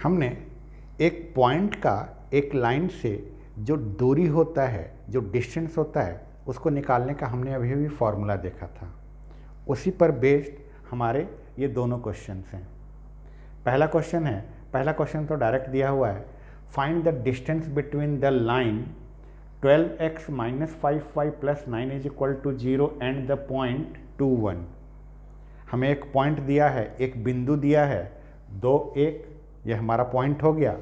हमने एक पॉइंट का एक लाइन से जो दूरी होता है, जो डिस्टेंस होता है, उसको निकालने का हमने अभी अभी फॉर्मूला देखा था। उसी पर बेस्ड हमारे ये दोनों क्वेश्चंस हैं। पहला क्वेश्चन तो डायरेक्ट दिया हुआ है, find the distance between the line 12x - 5y + 9 = 0 and the point 2 1। हमें एक पॉइंट दिया है, एक बिंदु दिया है, 2 1, ये हमारा पॉइंट हो गया,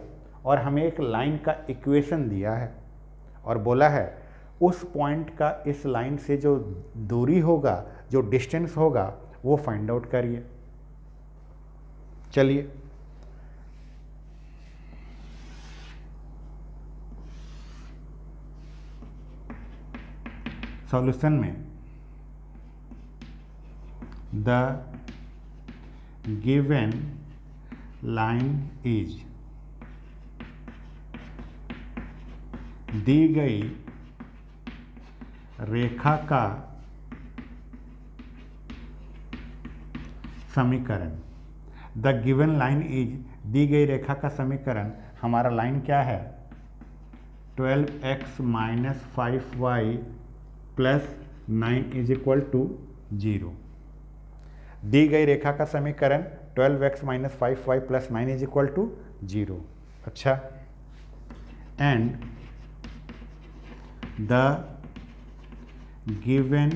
और हमें एक लाइन का इक्वेशन दिया है और बोला है उस पॉइंट का इस लाइन से जो दूरी होगा, जो डिस्टेंस होगा, वो फाइंड आउट करिए। चलिए सॉल्यूशन में द गिवन लाइन इज, दी गई रेखा का समीकरण। द गिवन लाइन इज, दी गई रेखा का समीकरण, हमारा लाइन क्या है 12x - 5y + 9 = 0। दी गई रेखा का समीकरण 12x - 5y + 9 = 0। अच्छा, and the given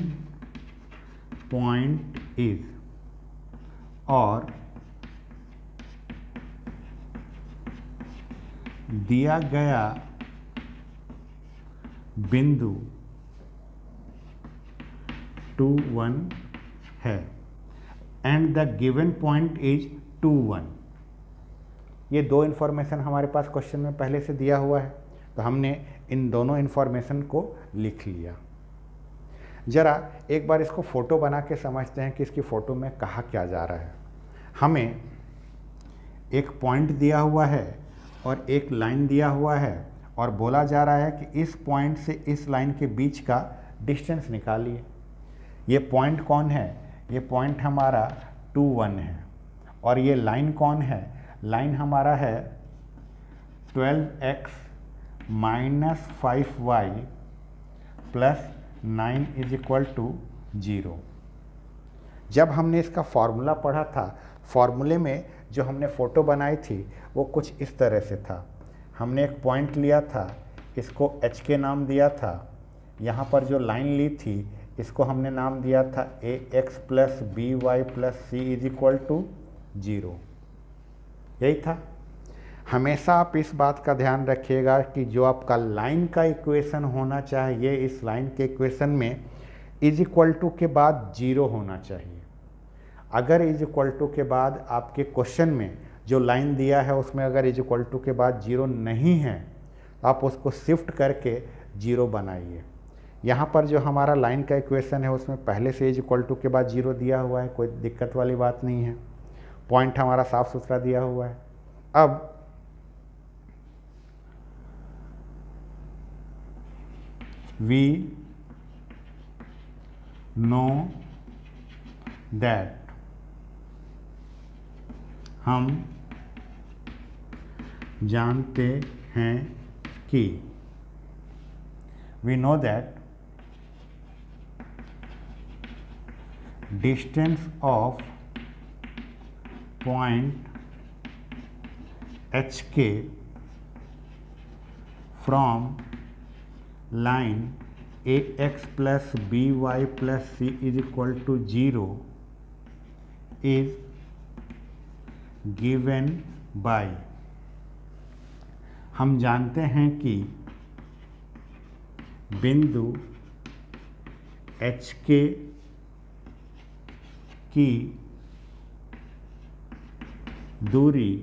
point is, और दिया गया बिंदु 2 1 है, and the given point is 2 1। ये दो इन्फॉर्मेशन हमारे पास क्वेश्चन में पहले से दिया हुआ है, तो हमने इन दोनों इन्फॉर्मेशन को लिख लिया। जरा एक बार इसको फोटो बना के समझते हैं कि इसकी फ़ोटो में कहा क्या जा रहा है। हमें एक पॉइंट दिया हुआ है और एक लाइन दिया हुआ है, और बोला जा रहा है कि इस पॉइंट से इस लाइन के बीच का डिस्टेंस निकालिए। ये पॉइंट कौन है? ये पॉइंट हमारा 2 1 है, और ये लाइन कौन है? लाइन हमारा है 12x - 5y + 9 = 0। जब हमने इसका फॉर्मूला पढ़ा था, फॉर्मूले में जो हमने फ़ोटो बनाई थी वो कुछ इस तरह से था। हमने एक पॉइंट लिया था, इसको h के नाम दिया था। यहाँ पर जो लाइन ली थी इसको हमने नाम दिया था ax + by + c = 0। यही था। हमेशा आप इस बात का ध्यान रखिएगा कि जो आपका लाइन का इक्वेशन होना चाहिए, इस लाइन के इक्वेशन में = के बाद 0 होना चाहिए। अगर = के बाद आपके क्वेश्चन में जो लाइन दिया है उसमें अगर = के बाद 0 नहीं है, आप उसको शिफ्ट करके 0 बनाइए। यहाँ पर जो हमारा लाइन का इक्वेशन है उसमें पहले से = के बाद 0 दिया हुआ है, कोई दिक्कत वाली बात नहीं है। पॉइंट हमारा साफ सुथरा दिया हुआ है। अब we know that, हम जानते हैं कि, we know that distance of point HK from line ax + by + c = 0 is given by, हम जानते हैं कि बिंदु HK की दूरी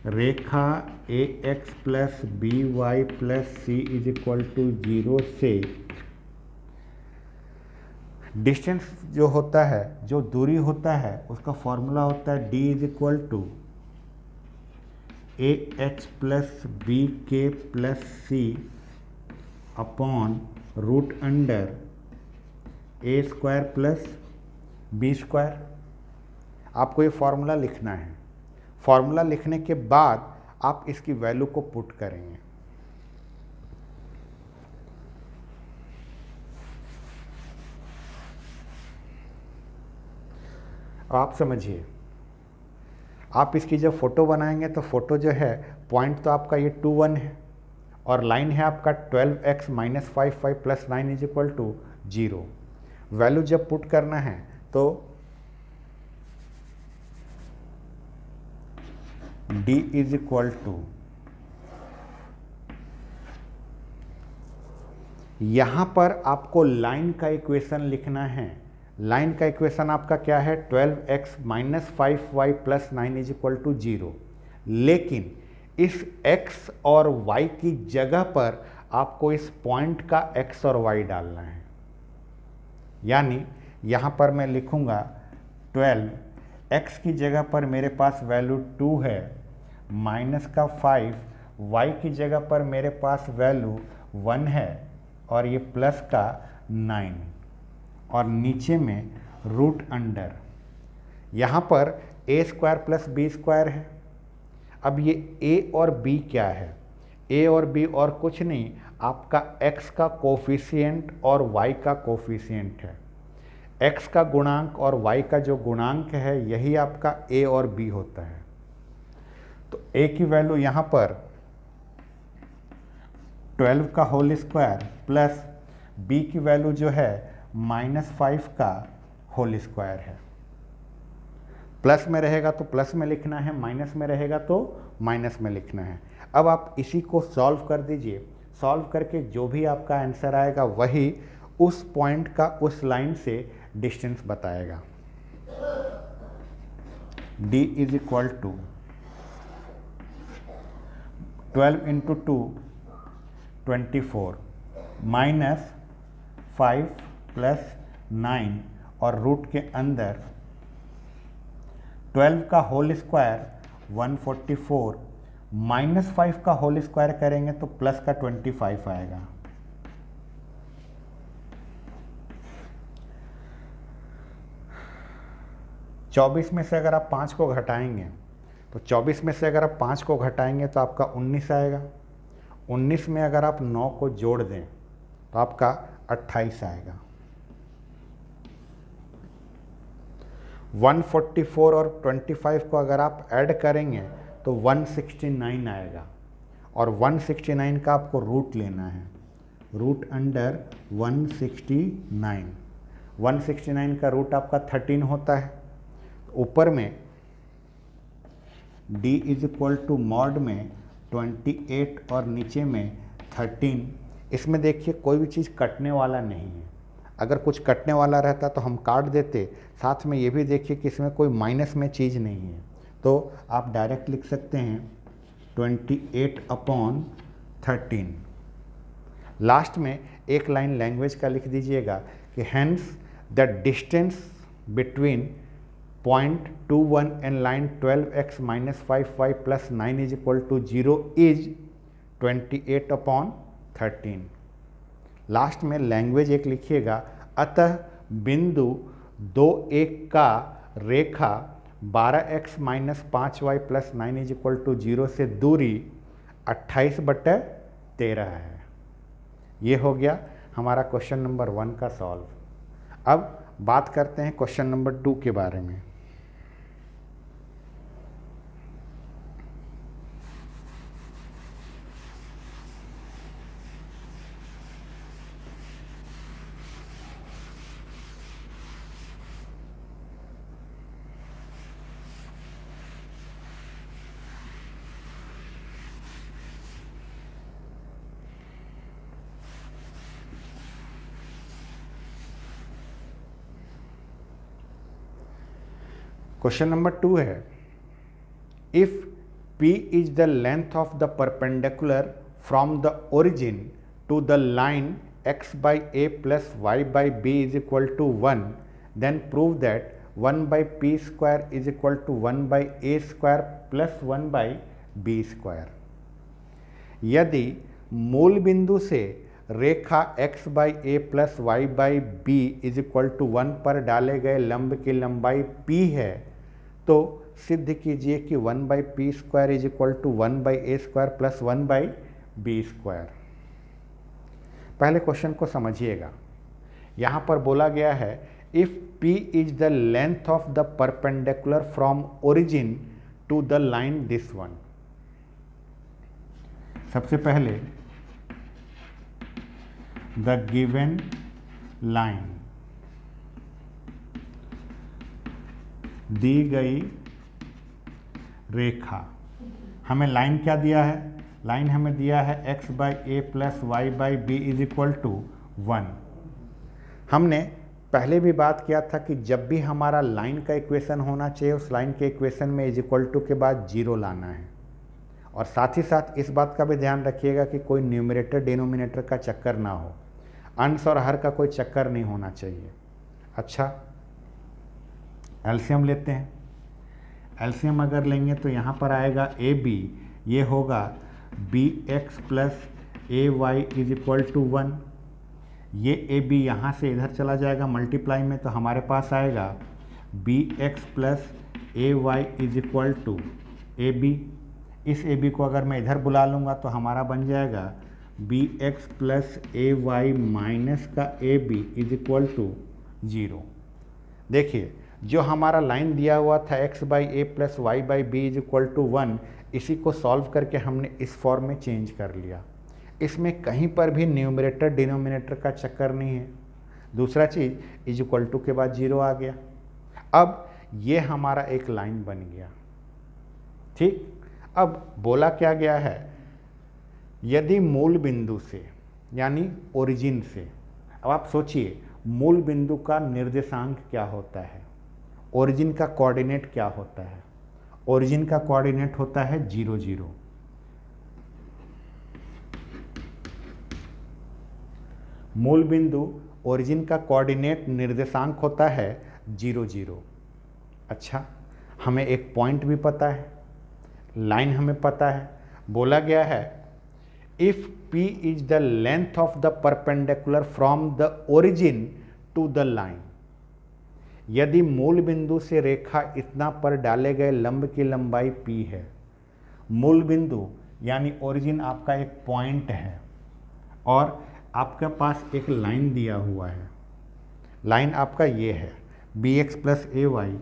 रेखा ax + by + c = 0 से, डिस्टेंस जो होता है, जो दूरी होता है, उसका फॉर्मूला होता है d = ah + bk + c /√a² + b²। आपको ये फॉर्मूला लिखना है। फॉर्मूला लिखने के बाद आप इसकी वैल्यू को पुट करेंगे। आप समझिए, आप इसकी जब फोटो बनाएंगे तो फोटो जो है, पॉइंट तो आपका ये 2 1 है और लाइन है आपका 12x minus 5y plus 9 is equal to 0। Value जब पुट करना है तो d इज इक्वल टू, यहां पर आपको लाइन का इक्वेशन लिखना है। लाइन का इक्वेशन आपका क्या है, 12x minus 5y plus 9 is equal to 0। लेकिन इस x और y की जगह पर आपको इस पॉइंट का x और y डालना है। यानी यहाँ पर मैं लिखूँगा 12, x की जगह पर मेरे पास वैल्यू 2 है, माइनस का 5, y की जगह पर मेरे पास वैल्यू 1 है और ये प्लस का 9 और नीचे में रूट अंडर, यहाँ पर a square plus b square है। अब ये a और b क्या है, a और b और कुछ नहीं, आपका x का कोफिशिएंट और y का कोफिशिएंट है। x का गुणांक और y का जो गुणांक है यही आपका a और b होता है। तो a की वैल्यू यहाँ पर 12 का होल स्क्वायर प्लस b की वैल्यू जो है माइनस 5 का होल स्क्वायर है। प्लस में रहेगा तो प्लस में लिखना है, माइनस में रहेगा तो माइनस में लिखना है। अब आप इसी को सॉल्व कर दीजिए। सॉल्व करके जो भी आपका आंसर आएगा वही उस पॉइंट का उस लाइन से डिस्टेंस बताएगा। d is equal to 12 into 2 24 minus 5 plus 9 और रूट के अंदर 12 का होल स्क्वायर 144 माइनस 5 का होल स्क्वायर करेंगे तो प्लस का 25 आएगा। चौबीस में से अगर आप 5 को घटाएंगे तो 24 में से अगर आप 5 को घटाएंगे तो आपका 19 आएगा। 19 में अगर आप 9 को जोड़ दें तो आपका 28 आएगा। 144 और 25 को अगर आप ऐड करेंगे तो 169 आएगा और 169 का आपको रूट लेना है, रूट अंडर 169। 169 का रूट आपका 13 होता है। ऊपर में d is equal to mod में 28 और नीचे में 13। इसमें देखिए कोई भी चीज़ कटने वाला नहीं है। अगर कुछ कटने वाला रहता तो हम काट देते। साथ में ये भी देखिए कि इसमें कोई माइनस में चीज़ नहीं है, तो आप डायरेक्ट लिख सकते हैं 28/13। लास्ट में एक लाइन लैंग्वेज का लिख दीजिएगा कि hence the distance between point 2 1 and line 12x minus 5y plus 9 is equal to 0 is 28/13। Last में लैंग्वेज एक लिखिएगा, अतः बिंदु 2 1 का रेखा 12x minus 5y plus 9 is equal to 0 से दूरी 28/13 है। ये हो गया हमारा क्वेश्चन नंबर 1 का सॉल्व। अब बात करते हैं क्वेश्चन नंबर 2 के बारे में। क्वेश्चन नंबर 2 है, if P is the length of the perpendicular from the origin to the line x by a plus y by b is equal to 1, then prove that 1 by p square is equal to 1 by a square plus 1 by b square। यदि मूल बिंदु से रेखा x by a plus y by b is equal to 1 पर डाले गए लंब की लंबाई p है तो सिद्ध कीजिए कि 1/p² is equal to 1/a² plus 1/b²। पहले क्वेश्चन को समझिएगा। यहाँ पर बोला गया है if p is the length of the perpendicular from origin to the line this one. सबसे पहले द गिवन लाइन, दी गई रेखा, हमें लाइन क्या दिया है? लाइन हमें दिया है x/a plus y/b is equal to 1। हमने पहले भी बात किया था कि जब भी हमारा लाइन का इक्वेशन होना चाहिए उस लाइन के इक्वेशन में इज इक्वल टू के बाद 0 लाना है। और साथ ही साथ इस बात का भी ध्यान रखिएगा कि कोई न्यूमरेटर डिनोमिनेटर का चक्कर ना हो, अंश और हर का कोई चक्कर नहीं होना चाहिए। अच्छा, एलसीएम लेते हैं। एलसीएम अगर लेंगे तो यहाँ पर आएगा ए बी, ये होगा bx plus ay is equal to 1। ये ए बी यहाँ से इधर चला जाएगा मल्टीप्लाई में, तो हमारे पास आएगा bx plus ay is equal to A B. इस ए बी को अगर मैं इधर बुला लूँगा तो हमारा बन जाएगा bx प्लस ay माइनस का A B is equal to 0। देखिए, जो हमारा लाइन दिया हुआ था x/a plus y/b is equal to 1, इसी को सॉल्व करके हमने इस फॉर्म में चेंज कर लिया। इसमें कहीं पर भी न्यूमरेटर डिनोमिनेटर का चक्कर नहीं है। दूसरा चीज़ इज इक्वल टू के बाद 0 आ गया। अब ये हमारा एक लाइन बन गया। ठीक, अब बोला क्या गया है, यदि मूल बिंदु से यानी ओरिजिन से, अब आप सोचिए मूल बिंदु का निर्देशांक क्या होता है, ओरिजिन का कोऑर्डिनेट क्या होता है? ओरिजिन का कोऑर्डिनेट होता है 0 0। मूल बिंदु ओरिजिन का कोऑर्डिनेट निर्देशांक होता है 0 0। अच्छा, हमें एक पॉइंट भी पता है, लाइन हमें पता है। बोला गया है if p is the length of the perpendicular from the origin to the line. यदि मूल बिंदु से रेखा इतना पर डाले गए लंब की लंबाई p है। मूल बिंदु यानी ओरिजिन आपका एक पॉइंट है और आपके पास एक लाइन दिया हुआ है। लाइन आपका ये है bx plus A Y,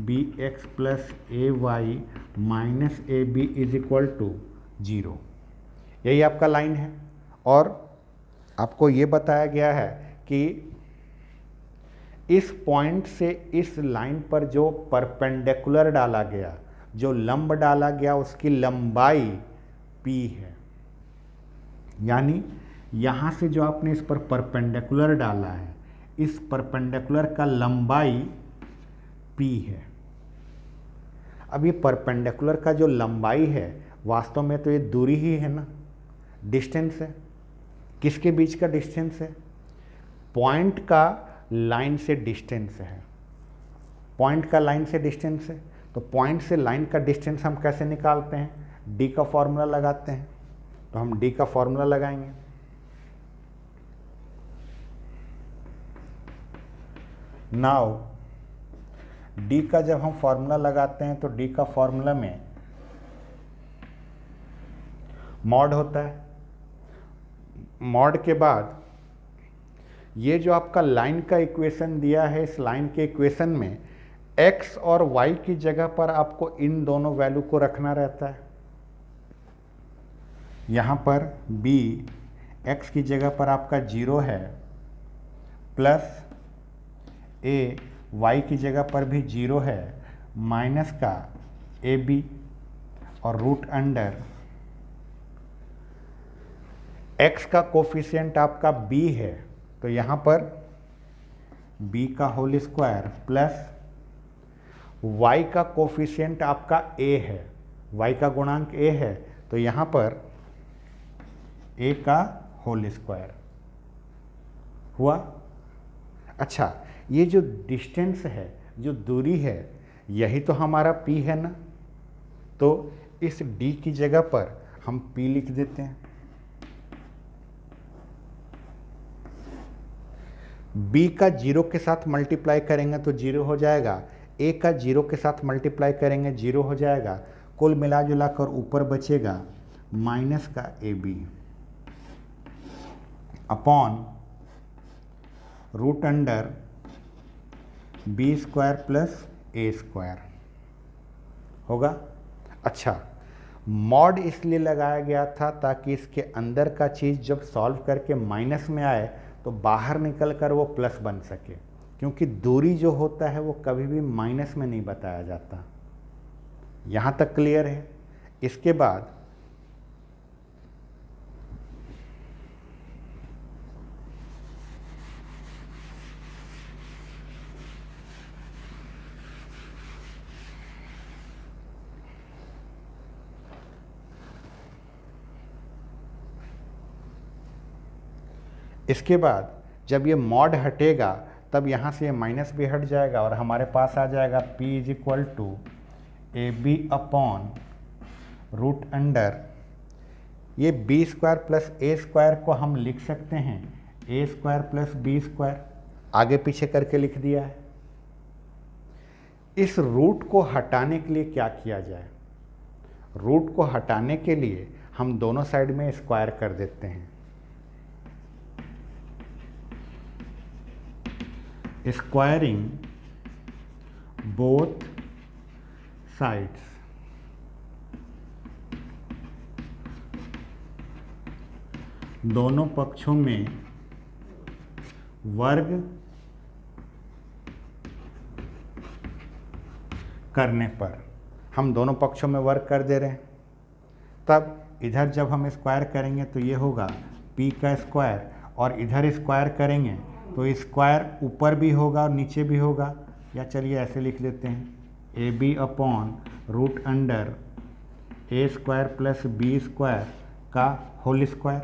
bx plus A Y minus A B is equal to 0। यही आपका लाइन है और आपको ये बताया गया है कि इस पॉइंट से इस लाइन पर जो परपेंडिकुलर डाला गया, जो लंब डाला गया, उसकी लंबाई p है। यानी यहाँ से जो आपने इस पर परपेंडिकुलर डाला है, इस परपेंडिकुलर का लंबाई p है। अब ये परपेंडिकुलर का जो लंबाई है वास्तव में तो ये दूरी ही है ना, डिस्टेंस है। किसके बीच का डिस्टेंस है? पॉइंट का लाइन से डिस्टेंस है। पॉइंट का लाइन से डिस्टेंस है, तो पॉइंट से लाइन का डिस्टेंस हम कैसे निकालते हैं? डी का फॉर्मूला लगाते हैं। तो हम डी का फॉर्मूला लगाएंगे। नाउ डी का जब हम फॉर्मूला लगाते हैं तो डी का फॉर्मूला में मॉड होता है। मॉड के बाद ये जो आपका लाइन का इक्वेशन दिया है, इस लाइन के इक्वेशन में x और y की जगह पर आपको इन दोनों वैल्यू को रखना रहता है। यहाँ पर b x की जगह पर आपका 0 है, प्लस a y की जगह पर भी 0 है, माइनस का ए बी और रूट अंडर x का कोफिशिएंट आपका b है, तो यहाँ पर b का होल स्क्वायर प्लस y का कोफिशिएंट आपका a है, y का गुणांक a है, तो यहाँ पर a का होल स्क्वायर हुआ। अच्छा, ये जो डिस्टेंस है, जो दूरी है, यही तो हमारा p है ना, तो इस d की जगह पर हम p लिख देते हैं। b का 0 के साथ मल्टीप्लाई करेंगे तो 0 हो जाएगा, ए का 0 के साथ मल्टीप्लाई करेंगे 0 हो जाएगा, कुल मिला जुला कर ऊपर बचेगा माइनस का A B upon root under B square plus A square होगा। अच्छा, मॉड इसलिए लगाया गया था ताकि इसके अंदर का चीज़ जब सॉल्व करके माइनस में आए तो बाहर निकल कर वो प्लस बन सके, क्योंकि दूरी जो होता है वो कभी भी माइनस में नहीं बताया जाता। यहाँ तक क्लियर है। इसके बाद जब ये मॉड हटेगा तब यहाँ से ये माइनस भी हट जाएगा और हमारे पास आ जाएगा P is equal to A B upon root under, ये B square plus A square को हम लिख सकते हैं A square plus B square, आगे पीछे करके लिख दिया है। इस रूट को हटाने के लिए क्या किया जाए? रूट को हटाने के लिए हम दोनों साइड में स्क्वायर कर देते हैं। स्क्वायरिंग बोथ साइड्स, दोनों पक्षों में वर्ग करने पर, हम दोनों पक्षों में वर्ग कर दे रहे हैं, तब इधर जब हम स्क्वायर करेंगे तो ये होगा p का स्क्वायर, और इधर स्क्वायर करेंगे तो स्क्वायर ऊपर भी होगा और नीचे भी होगा, या चलिए ऐसे लिख लेते हैं A B upon root under A square plus B square का होल स्क्वायर।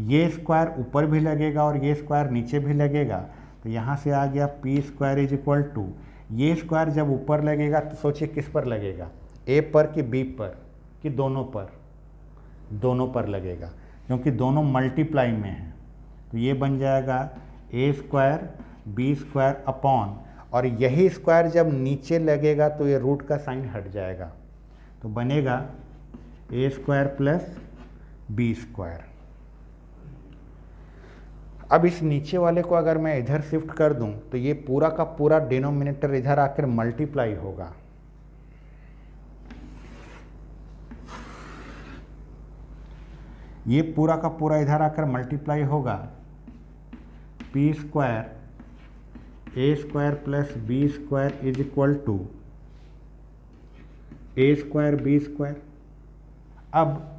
ये स्क्वायर ऊपर भी लगेगा और ये स्क्वायर नीचे भी लगेगा, तो यहाँ से आ गया P square is equal to, ये स्क्वायर जब ऊपर लगेगा तो सोचिए किस पर लगेगा, ए पर कि बी पर कि दोनों पर? दोनों पर लगेगा, क्योंकि दोनों मल्टीप्लाई में हैं। तो ये बन जाएगा ए स्क्वायर बी स्क्वायर अपॉन, और यही स्क्वायर जब नीचे लगेगा तो ये रूट का साइन हट जाएगा, तो बनेगा ए स्क्वायर प्लस बी स्क्वायर। अब इस नीचे वाले को अगर मैं इधर शिफ्ट कर दूं तो ये पूरा का पूरा डिनोमिनेटर इधर आकर मल्टीप्लाई होगा। ये पूरा का पूरा इधर आकर मल्टीप्लाई होगा, P square A square plus B square is equal to A square B square. अब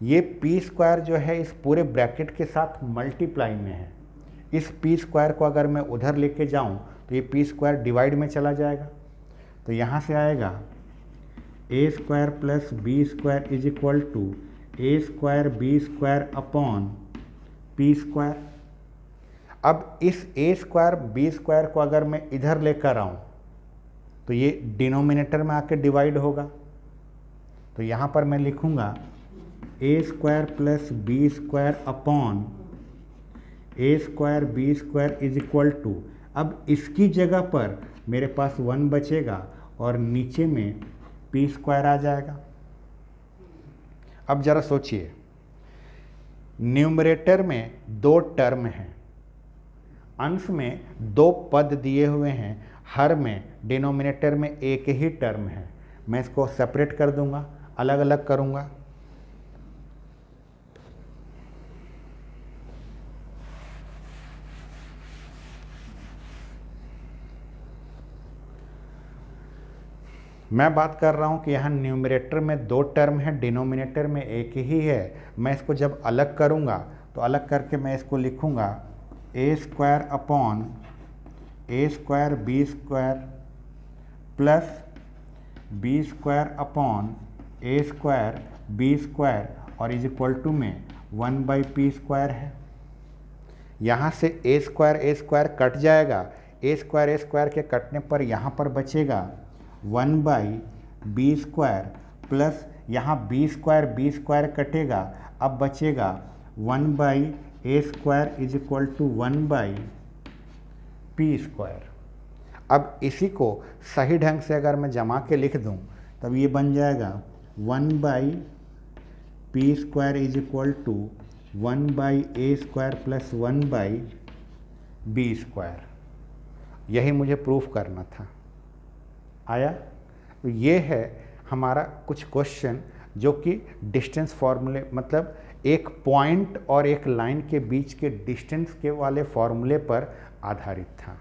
ये पी स्क्वायर जो है इस पूरे ब्रैकेट के साथ मल्टीप्लाई में है। इस पी स्क्वायर को अगर मैं उधर लेके जाऊं तो ये पी स्क्वायर डिवाइड में चला जाएगा, तो यहाँ से आएगा A square plus B square is equal to A square B square upon P square. अब इस ए स्क्वायर बी स्क्वायर को अगर मैं इधर लेकर आऊं तो ये डिनोमिनेटर में आकर डिवाइड होगा, तो यहाँ पर मैं लिखूंगा A square plus B square upon A square B square is equal to, अब इसकी जगह पर मेरे पास 1 बचेगा और नीचे में पी स्क्वायर आ जाएगा। अब जरा सोचिए, न्यूमरेटर में 2 टर्म हैं, अंश में 2 पद दिए हुए हैं, हर में डिनोमिनेटर में एक ही टर्म है। मैं इसको सेपरेट कर दूंगा, अलग अलग करूंगा। मैं बात कर रहा हूं कि यहाँ न्यूमरेटर में 2 टर्म है, डिनोमिनेटर में एक ही है। मैं इसको जब अलग करूंगा तो अलग करके मैं इसको लिखूंगा A square upon A square B square plus B square upon A square B square और इज इक्वल टू में 1/p स्क्वायर है। यहाँ से ए स्क्वायर कट जाएगा, ए स्क्वायर के कटने पर यहाँ पर बचेगा 1/b स्क्वायर प्लस यहाँ बी स्क्वायर कटेगा, अब बचेगा 1/a square is equal to 1/p square. अब इसी को सही ढंग से अगर मैं जमा के लिख दूं तब ये बन जाएगा 1/p² is equal to 1/a² plus 1/b²। यही मुझे प्रूफ करना था। आया? तो ये है हमारा कुछ क्वेश्चन जो कि डिस्टेंस फॉर्मूले, मतलब एक पॉइंट और एक लाइन के बीच के डिस्टेंस के वाले फॉर्मूले पर आधारित था।